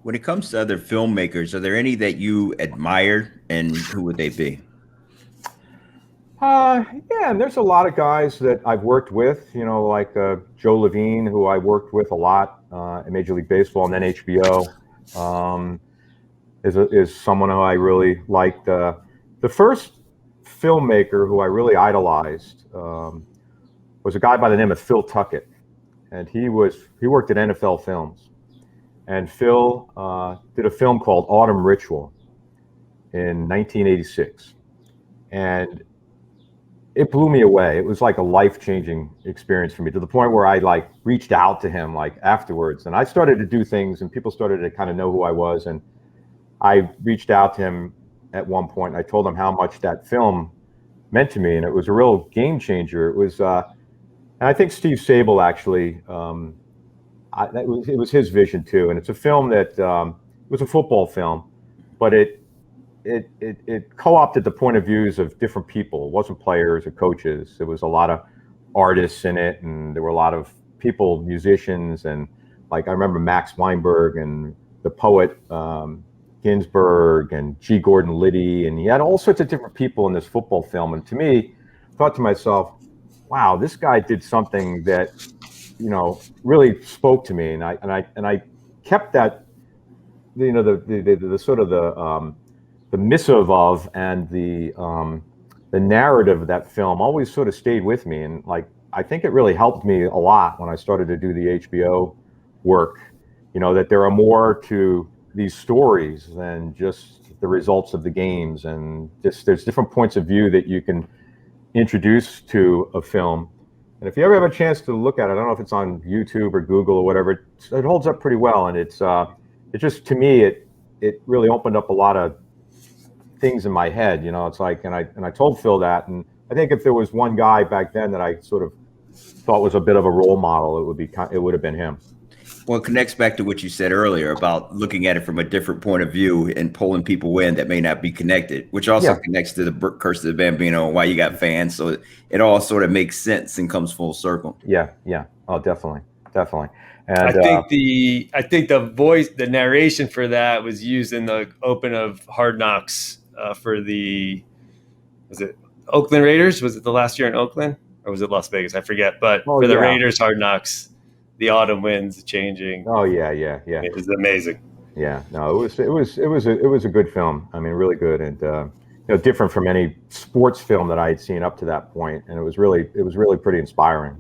When it comes to other filmmakers, are there any that you admire, and who would they be? Yeah, and there's a lot of guys that I've worked with, like Joe Levine, who I worked with a lot in Major League Baseball, and then HBO is someone who I really liked. The first filmmaker who I really idolized was a guy by the name of Phil Tuckett, and he worked at NFL Films, and Phil did a film called Autumn Ritual in 1986, and it blew me away. It was like a life-changing experience for me, to the point where I like reached out to him like afterwards, and I started to do things, and people started to kind of know who I was, and I reached out to him at one point. And I told him how much that film meant to me, and it was a real game changer. It was, and I think Steve Sable actually, it was his vision too. And it's a film that it was a football film, but it co-opted the point of views of different people. It wasn't players or coaches. There was a lot of artists in it, and there were a lot of people, musicians, and like I remember Max Weinberg and the poet Ginsberg and G. Gordon Liddy, and he had all sorts of different people in this football film. And to me, I thought to myself, wow, this guy did something that really spoke to me, and I kept that, the sort of the missive of, and the narrative of that film always sort of stayed with me. And like, I think it really helped me a lot when I started to do the HBO work, that there are more to these stories than just the results of the games, and just there's different points of view that you can introduce to a film. And if you ever have a chance to look at it, I don't know if it's on YouTube or Google or whatever, it holds up pretty well. And it just, to me, it really opened up a lot of things in my head. It's like, and I told Phil that, and I think if there was one guy back then that I sort of thought was a bit of a role model, it would have been him. Well, it connects back to what you said earlier about looking at it from a different point of view and pulling people in that may not be connected, which also connects to the Curse of the Bambino and why you got fans. So it all sort of makes sense and comes full circle. Yeah. Oh, definitely. And I think the narration for that was used in the open of Hard Knocks was it Oakland Raiders? Was it the last year in Oakland, or was it Las Vegas? I forget. But for the Raiders Hard Knocks, the autumn winds changing. Oh yeah. It was amazing. Yeah, no, it was a good film. I mean, really good, and different from any sports film that I had seen up to that point, and it was really pretty inspiring.